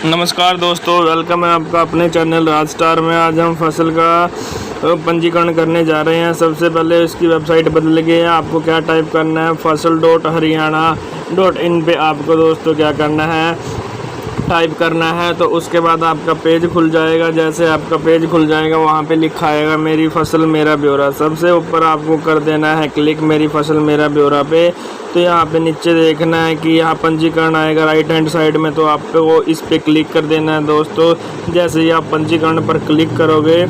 नमस्कार दोस्तों, वेलकम है आपका अपने चैनल राज स्टार में। आज हम फसल का पंजीकरण करने जा रहे हैं। सबसे पहले इसकी वेबसाइट बदल गई है। आपको क्या टाइप करना है, फसल.haryana.in पे आपको दोस्तों क्या करना है, टाइप करना है। तो उसके बाद आपका पेज खुल जाएगा। जैसे आपका पेज खुल जाएगा वहाँ पे लिखा आएगा मेरी फसल मेरा ब्यौरा। सबसे ऊपर आपको कर देना है क्लिक मेरी फसल मेरा ब्यौरा पे। तो यहाँ पे नीचे देखना है कि यहाँ पंजीकरण आएगा राइट हैंड साइड में, तो आपको इस पे क्लिक कर देना है दोस्तों। जैसे ही आप पंजीकरण पर क्लिक करोगे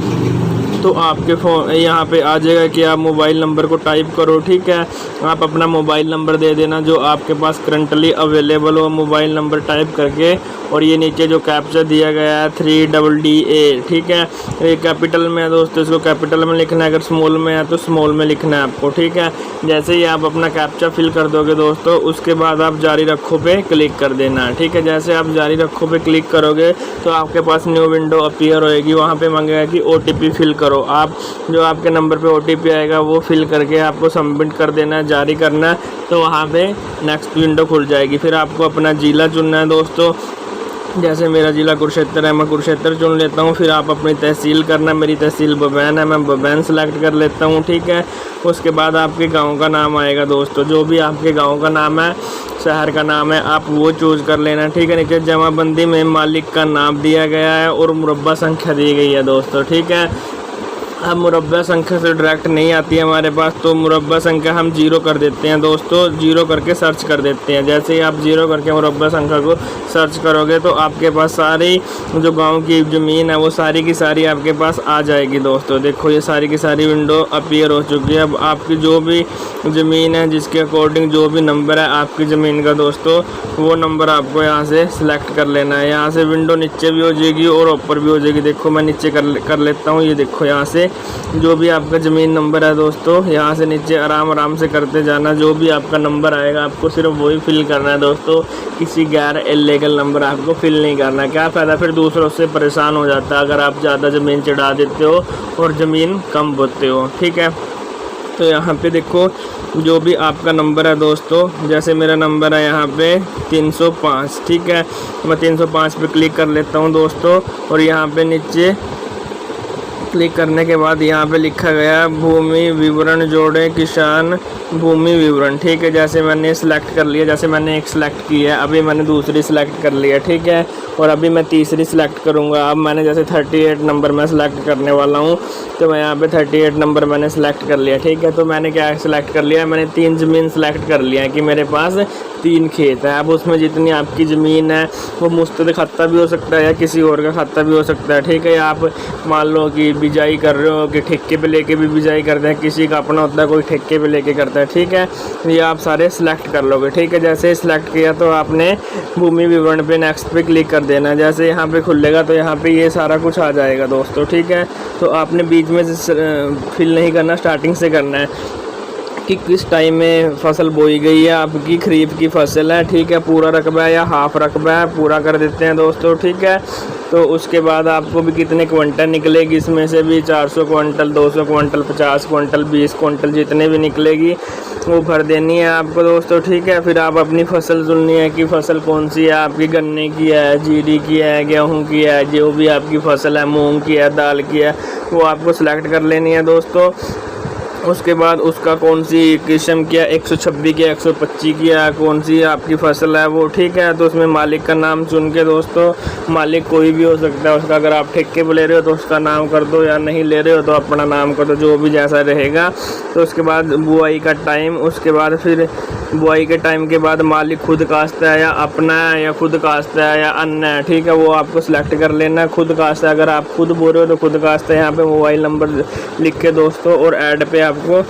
तो आपके फ़ोन यहाँ पे आ जाएगा कि आप मोबाइल नंबर को टाइप करो। ठीक है, आप अपना मोबाइल नंबर दे देना जो आपके पास करंटली अवेलेबल हो, मोबाइल नंबर टाइप करके। और ये नीचे जो कैप्चा दिया गया है 3DDA, ठीक है, ये कैपिटल में है दोस्तों, इसको कैपिटल में लिखना है। अगर स्मॉल में है तो स्मॉल में लिखना है आपको। ठीक है, जैसे ही आप अपना कैप्चा फिल कर दोगे दोस्तों, उसके बाद आप जारी रखो पे क्लिक कर देना है। ठीक है, जैसे आप जारी रखो पे क्लिक करोगे तो आपके पास न्यू विंडो अपीयर होएगी। वहाँ पे मांगेगा कि OTP फिल करो। आप जो आपके नंबर पे OTP आएगा वो फिल करके आपको सबमिट कर देना है, जारी करना है। तो वहाँ पे नेक्स्ट विंडो खुल जाएगी। फिर आपको अपना ज़िला चुनना है दोस्तों। जैसे मेरा ज़िला कुरुक्षेत्र है, मैं कुरुक्षेत्र चुन लेता हूँ। फिर आप अपनी तहसील करना, मेरी तहसील बबैन है, मैं बबैन सेलेक्ट कर लेता हूँ। ठीक है, उसके बाद आपके गांव का नाम आएगा दोस्तों, जो भी आपके गांव का नाम है, शहर का नाम है, आप वो चूज़ कर लेना। ठीक है, नीचे जमाबंदी में मालिक का नाम दिया गया है और मुरब्बा संख्या दी गई है दोस्तों। ठीक है, अब मुरब्बा संख्या से डायरेक्ट नहीं आती है हमारे पास, तो मुरब्बा संख्या हम 0 कर देते हैं दोस्तों। 0 करके सर्च कर देते हैं। जैसे ही आप 0 करके मुरब्बा संख्या को सर्च करोगे तो आपके पास सारी जो गांव की ज़मीन है वो सारी की सारी आपके पास आ जाएगी दोस्तों। देखो ये सारी की सारी विंडो अपीयर हो चुकी है। अब आपकी जो भी ज़मीन है, जिसके अकॉर्डिंग जो भी नंबर है आपकी ज़मीन का दोस्तों, वो नंबर आपको यहाँ से सिलेक्ट कर लेना है। यहाँ से विंडो नीचे भी हो जाएगी और ऊपर भी हो जाएगी। देखो मैं नीचे कर लेता हूँ। ये देखो यहाँ से जो भी आपका ज़मीन नंबर है दोस्तों, यहाँ से नीचे आराम से करते जाना। जो भी आपका नंबर आएगा आपको सिर्फ वही फिल करना है दोस्तों। किसी गैर इल्लीगल नंबर आपको फिल नहीं करना। क्या फ़ायदा, फिर दूसरों से परेशान हो जाता है अगर आप ज़्यादा ज़मीन चढ़ा देते हो और ज़मीन कम बोते हो। ठीक है, तो यहाँ पे देखो जो भी आपका नंबर है दोस्तों, जैसे मेरा नंबर है यहाँ पे 305। ठीक है, मैं 305 पे क्लिक कर लेता हूँ दोस्तों। और यहाँ पे नीचे क्लिक करने के बाद यहाँ पे लिखा गया भूमि विवरण जोड़े किसान भूमि विवरण। ठीक है, जैसे मैंने सिलेक्ट कर लिया, जैसे मैंने एक सिलेक्ट की है, अभी मैंने दूसरी सिलेक्ट कर लिया। ठीक है, और अभी मैं तीसरी सिलेक्ट करूँगा। अब मैंने जैसे 38 नंबर मैं सिलेक्ट करने वाला हूँ, तो मैं यहाँ पे 38 नंबर मैंने सिलेक्ट कर लिया। ठीक है, तो मैंने क्या सिलेक्ट कर लिया, मैंने 3 ज़मीन सिलेक्ट कर लिया है कि मेरे पास 3 खेत है। अब उसमें जितनी आपकी ज़मीन है वो मुस्तद खाता भी हो सकता है या किसी और का खाता भी हो सकता है। ठीक है, आप मान लो कि बिजाई कर रहे हो कि ठेके पे लेके भी बिजाई करते हैं, किसी का अपना होता है, कोई ठेके पे लेके करता है। ठीक है, ये आप सारे सिलेक्ट कर लोगे। ठीक है, जैसे सिलेक्ट किया तो आपने भूमि विवरण पे नेक्स्ट पे क्लिक कर देना। जैसे यहाँ पे खुलेगा तो यहाँ पे ये सारा कुछ आ जाएगा दोस्तों। ठीक है, तो आपने बीच में से फिल नहीं करना, स्टार्टिंग से करना है कि किस टाइम में फसल बोई गई है, आपकी खरीफ की फसल है। ठीक है, पूरा रकबा है या हाफ रकबा है, पूरा कर देते हैं दोस्तों। ठीक है, तो उसके बाद आपको भी कितने क्विंटल निकलेगी, इसमें से भी 400 क्विंटल, 200 क्विंटल, 50 क्विंटल, 20 क्विंटल, जितने भी निकलेगी वो भर देनी है आपको दोस्तों। ठीक है, फिर आप अपनी फसल चुननी है कि फसल कौन सी है आपकी, गन्ने की है, जीरी की है, गेहूँ की है, जो भी आपकी फसल है, मूँग की है, दाल की है, वो आपको सिलेक्ट कर लेनी है दोस्तों। उसके बाद उसका कौन सी किस्म की है, 126 की, 125 की है, कौन सी आपकी फसल है वो। ठीक है, तो उसमें मालिक का नाम चुन के दोस्तों, मालिक कोई भी हो सकता है उसका। अगर आप ठेके पे ले रहे हो तो उसका नाम कर दो, या नहीं ले रहे हो तो अपना नाम कर दो, जो भी जैसा रहेगा। तो उसके बाद बुआई का टाइम, उसके बाद फिर बुआई के टाइम के बाद मालिक खुद काश्ता है या अपना है, या खुद काश्ता है या अन्य है। ठीक है, वो आपको सिलेक्ट कर लेना है। खुद काश्ता है, अगर आप खुद बोल रहे हो तो खुद काश्ता है। यहाँ पे मोबाइल नंबर लिख के दोस्तों और ऐड पे आपको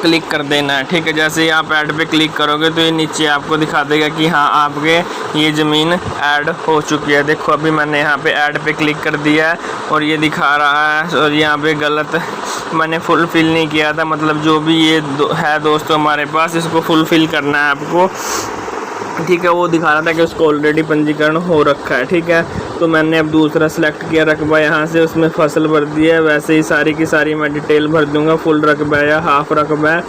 क्लिक कर देना है। ठीक है, जैसे ही आप ऐड पे क्लिक करोगे तो ये नीचे आपको दिखा देगा कि हाँ आपके ये ज़मीन ऐड हो चुकी है। देखो अभी मैंने यहाँ पे ऐड पे क्लिक कर दिया है और ये दिखा रहा है, और यहाँ पे गलत मैंने फुलफ़िल नहीं किया था। मतलब जो भी ये है दोस्तों हमारे पास, इसको फुलफ़िल करना है आपको। ठीक है, वो दिखा रहा था कि उसको ऑलरेडी पंजीकरण हो रखा है। ठीक है, तो मैंने अब दूसरा सिलेक्ट किया रकबा, यहाँ से उसमें फसल भर दी है। वैसे ही सारी की सारी मैं डिटेल भर दूंगा, फुल रकबा या हाफ रकबा है।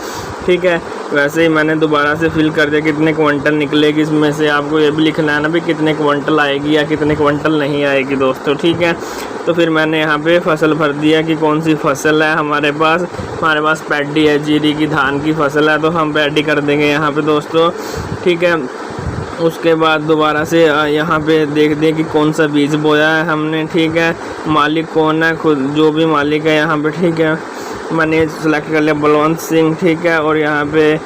ठीक है, वैसे ही मैंने दोबारा से फिल कर दिया कितने क्विंटल निकलेगी इसमें से। आपको ये भी लिखना है ना भी कितने क्विंटल आएगी या कितने क्विंटल नहीं आएगी दोस्तों, ठीक है। तो फिर मैंने यहाँ पे फसल भर दिया कि कौन सी फसल है हमारे पास पैडी है, जीरी की धान की फसल है, तो हम पैडी कर देंगे यहाँ पे दोस्तों, ठीक है। उसके बाद दोबारा से यहाँ पे देख दें कि कौन सा बीज बोया है हमने, ठीक है। मालिक कौन है, खुद जो भी मालिक है यहाँ पे, ठीक है। मैंने सेलेक्ट कर लिया बलवंत सिंह, ठीक है। और यहाँ पे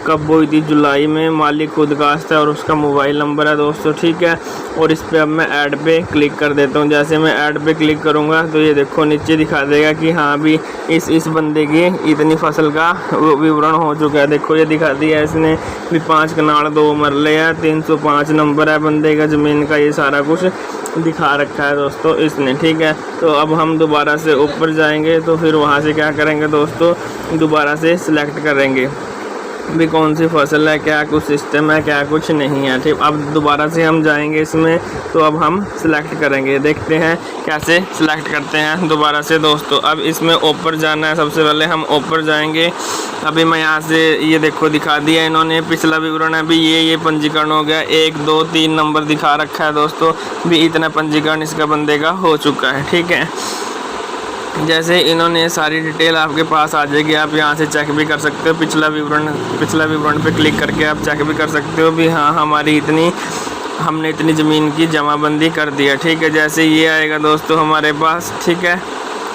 कब बोई थी, जुलाई में, मालिक खुद कास्ट है और उसका मोबाइल नंबर है दोस्तों, ठीक है। और इस पे अब मैं ऐड पे क्लिक कर देता हूँ। जैसे मैं ऐड पे क्लिक करूँगा तो ये देखो नीचे दिखा देगा कि हाँ भी इस बंदे की इतनी फसल का विवरण हो चुका है। देखो ये दिखा दिया इसने भी 5 कनाल 2 मरले है, 305 नंबर है बंदे का ज़मीन का, ये सारा कुछ दिखा रखा है दोस्तों इसने, ठीक है। तो अब हम दोबारा से ऊपर जाएंगे तो फिर वहाँ से क्या करेंगे दोस्तों, दोबारा से सिलेक्ट करेंगे भी कौन सी फसल है, क्या कुछ सिस्टम है, क्या कुछ नहीं है, ठीक। अब दोबारा से हम जाएंगे इसमें, तो अब हम सिलेक्ट करेंगे, देखते हैं कैसे सिलेक्ट करते हैं दोबारा से दोस्तों। अब इसमें ऊपर जाना है, सबसे पहले हम ऊपर जाएंगे। अभी मैं यहाँ से ये देखो दिखा दिया इन्होंने पिछला विवरण है भी ये पंजीकरण हो गया, 1 2 3 नंबर दिखा रखा है दोस्तों भी इतना पंजीकरण इसका बंदे का हो चुका है, ठीक है। जैसे इन्होंने सारी डिटेल आपके पास आ जाएगी, आप यहाँ से चेक भी कर सकते हो। पिछला विवरण पे क्लिक करके आप चेक भी कर सकते हो भी हाँ हमने इतनी ज़मीन की जमाबंदी कर दी है, ठीक है। जैसे ये आएगा दोस्तों हमारे पास, ठीक है।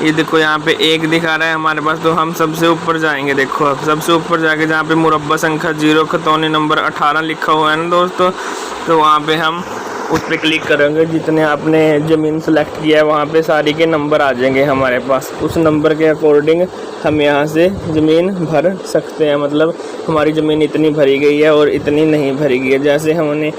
ये देखो यहाँ पे 1 दिखा रहा है हमारे पास, तो हम सबसे ऊपर जाएंगे। देखो अब सबसे ऊपर जाके जहाँ पे मुरब्बा संख्या 0 खतौनी नंबर 18 लिखा हुआ है ना दोस्तों, तो वहाँ पे हम उस पर क्लिक करेंगे। जितने आपने ज़मीन सेलेक्ट किया है वहाँ पे सारी के नंबर आ जाएंगे हमारे पास। उस नंबर के अकॉर्डिंग हम यहाँ से ज़मीन भर सकते हैं, मतलब हमारी ज़मीन इतनी भरी गई है और इतनी नहीं भरी गई है। जैसे हमने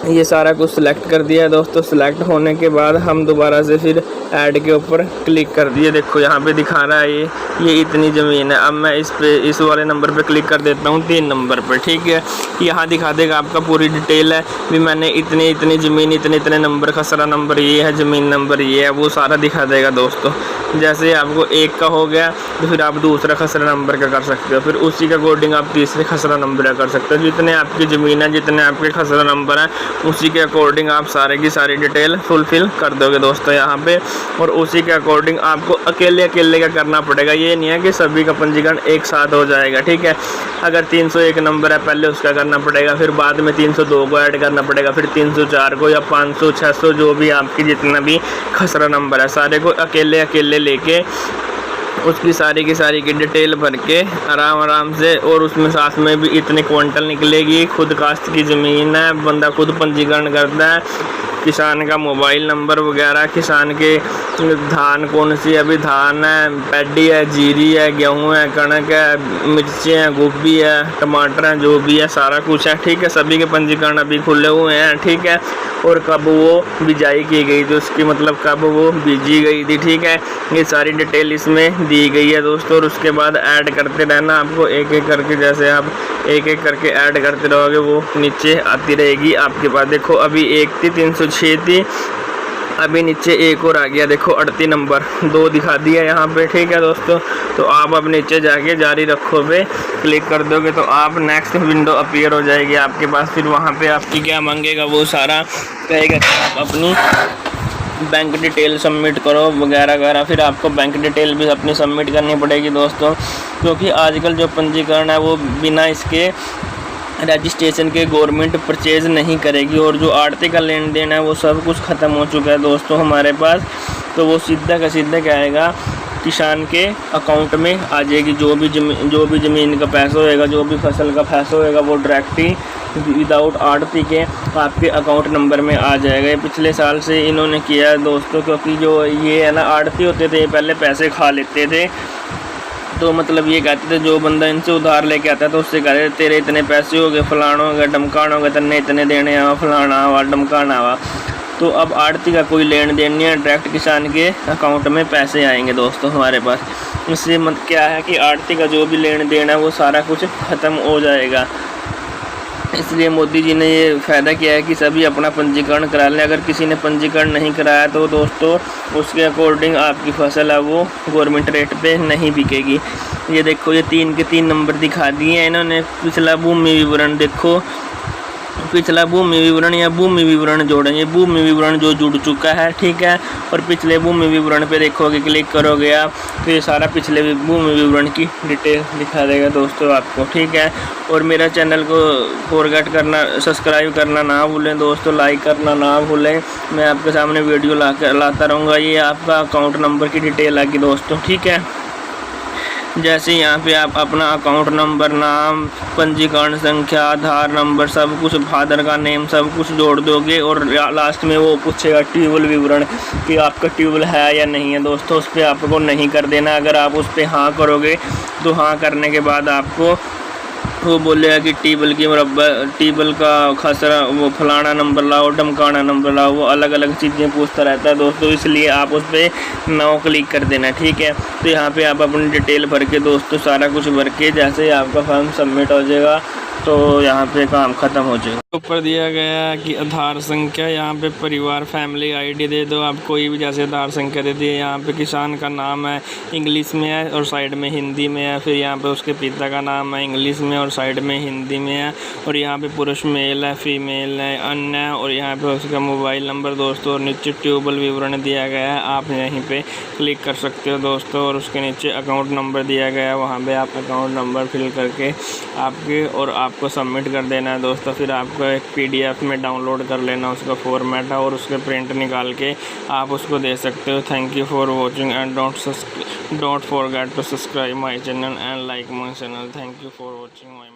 ये सारा कुछ सिलेक्ट कर दिया है दोस्तों। सिलेक्ट होने के बाद हम दोबारा से फिर ऐड के ऊपर क्लिक कर दिए। देखो यहाँ पे दिखा रहा है ये इतनी ज़मीन है। अब मैं इस वाले नंबर पे क्लिक कर देता हूँ 3 नंबर पर, ठीक है। यहाँ दिखा देगा आपका पूरी डिटेल है भी मैंने इतनी ज़मीन इतने नंबर, खसरा नंबर ये है, ज़मीन नंबर ये है, वो सारा दिखा देगा दोस्तों। जैसे आपको 1 का हो गया तो फिर आप दूसरा खसरा नंबर का कर सकते हो, फिर उसी के अकॉर्डिंग आप तीसरे खसरा नंबर का कर सकते हो। जितने आपकी ज़मीन है, जितने आपके खसरा नंबर है, उसी के अकॉर्डिंग आप सारे की सारी डिटेल फुलफ़िल कर दोगे दोस्तों यहाँ पे। और उसी के अकॉर्डिंग आपको अकेले का करना पड़ेगा। ये नहीं है कि सभी का पंजीकरण एक साथ हो जाएगा, ठीक है। अगर 301 नंबर है पहले उसका करना पड़ेगा, फिर बाद में 302 को ऐड करना पड़ेगा, फिर 304 को या 500 600 जो भी आपकी जितना भी खसरा नंबर है सारे को अकेले लेके उसकी सारी की डिटेल भर के आराम से, और उसमें साथ में भी इतने क्विंटल निकलेगी। खुद कास्ट की ज़मीन है, बंदा खुद पंजीकरण करता है, किसान का मोबाइल नंबर वगैरह, किसान के धान कौन सी, अभी धान है, पैडी है, जीरी है, गेहूँ है, कणक है, मिर्चें हैं, गोभी है, टमाटर हैं, जो भी है सारा कुछ है, ठीक है। सभी के पंजीकरण अभी खुले हुए हैं, ठीक है। और कब वो बिजाई की गई थी उसकी, मतलब कब वो बीजी गई थी, ठीक है। ये सारी डिटेल इसमें दी गई है दोस्तों। और उसके बाद ऐड करते रहना आपको एक करके, जैसे आप एक करके ऐड करते रहोगे वो नीचे आती रहेगी आपके पास। देखो अभी 1 थी, 306 थी, अभी नीचे एक और आ गया, देखो 38 नंबर 2 दिखा दिया यहाँ पे, ठीक है दोस्तों। तो आप अब नीचे जाके जारी रखो पे क्लिक कर दोगे तो आप नेक्स्ट विंडो अपीयर हो जाएगी आपके पास। फिर वहाँ पे आपकी क्या मांगेगा, वो सारा कहेगा कि आप अपनी बैंक डिटेल सबमिट करो वगैरह। फिर आपको बैंक डिटेल भी अपनी सबमिट करनी पड़ेगी दोस्तों, क्योंकि आजकल जो पंजीकरण है वो बिना इसके रजिस्ट्रेशन के गवर्नमेंट परचेज़ नहीं करेगी। और जो आड़ती का लेन देन है वो सब कुछ ख़त्म हो चुका है दोस्तों हमारे पास। तो वो सीधा का सीधा क्या आएगा, किसान के अकाउंट में आ जाएगी। जो भी ज़मीन का पैसा होएगा, जो भी फसल का पैसा होएगा, वो डायरेक्ट ही विदाउट आड़ती के आपके अकाउंट नंबर में आ जाएगा। ये पिछले साल से इन्होंने किया है दोस्तों, क्योंकि जो ये है ना आड़ती होते थे पहले पैसे खा लेते थे। तो मतलब ये कहते थे जो बंदा इनसे उधार लेके आता है तो उससे कहते थे तेरे इतने पैसे हो गए, फलाना हो गया, ढमकाना हो गया, तन्ने इतने देने आवा, फलाना आवा, ढमकाना आवा। तो अब आड़ती का कोई लेन देन नहीं है, डायरेक्ट किसान के अकाउंट में पैसे आएंगे दोस्तों हमारे पास। इससे क्या है कि आड़ती का जो भी लेन देन है वो सारा कुछ ख़त्म हो जाएगा। इसलिए मोदी जी ने ये फ़ायदा किया है कि सभी अपना पंजीकरण करा लें। अगर किसी ने पंजीकरण नहीं कराया तो दोस्तों उसके अकॉर्डिंग आपकी फसल है वो गवर्नमेंट रेट पे नहीं बिकेगी। ये देखो, ये 3 के 3 नंबर दिखा दिए हैं इन्होंने। पिछला भूमि विवरण देखो, पिछला भूमि विवरण या भूमि विवरण जोड़ें, ये भूमि विवरण जो जुड़ चुका है, ठीक है। और पिछले भूमि विवरण पे देखोगे, क्लिक करोगे आप तो ये सारा पिछले भूमि विवरण की डिटेल दिखा देगा दोस्तों आपको, ठीक है। और मेरा चैनल को फॉरगेट करना, सब्सक्राइब करना ना भूलें दोस्तों, लाइक करना ना भूलें। मैं आपके सामने वीडियो लाता रहूँगा। ये आपका अकाउंट नंबर की डिटेल आएगी दोस्तों, ठीक है। जैसे यहाँ पे आप अपना अकाउंट नंबर, नाम, पंजीकरण संख्या, आधार नंबर, सब कुछ, फादर का नेम, सब कुछ जोड़ दोगे और लास्ट में वो पूछेगा ट्यूबवेल विवरण कि आपका ट्यूबवेल है या नहीं है दोस्तों। उस पर आपको नहीं कर देना। अगर आप उस पर हाँ करोगे तो हाँ करने के बाद आपको वो बोलेगा कि ट्यूबवेल का खसरा, वो फलाना नंबर लाओ, ढमकाना नंबर लाओ, वो अलग अलग चीज़ें पूछता रहता है दोस्तों। इसलिए आप उस पर नो क्लिक कर देना, ठीक है। तो यहाँ पे आप अपनी डिटेल भर के दोस्तों, सारा कुछ भर के जैसे आपका फॉर्म सबमिट हो जाएगा तो यहाँ पे काम ख़त्म हो जाएगा। ऊपर दिया गया है कि आधार संख्या, यहाँ पे परिवार फैमिली आईडी दे दो आप, कोई भी जैसे आधार संख्या दे दी। यहाँ पे किसान का नाम है इंग्लिश में है और साइड में हिंदी में है। फिर यहाँ पे उसके पिता का नाम है इंग्लिश में और साइड में हिंदी में है। और यहाँ पे पुरुष मेल है, फीमेल है, अन्य, और यहाँ पे उसका मोबाइल नंबर दोस्तों। और नीचे ट्यूबवेल विवरण दिया गया है, आप यहीं पे क्लिक कर सकते हो दोस्तों। और उसके नीचे अकाउंट नंबर दिया गया है, वहाँ पे आप अकाउंट नंबर फिल करके आपके और आपको सबमिट कर देना है दोस्तों। फिर आपको एक PDF में डाउनलोड कर लेना, उसका फॉर्मेट है, और उसके प्रिंट निकाल के आप उसको दे सकते हो। Thank you for watching and don't forget to subscribe my channel and like my channel. Thank you for watching my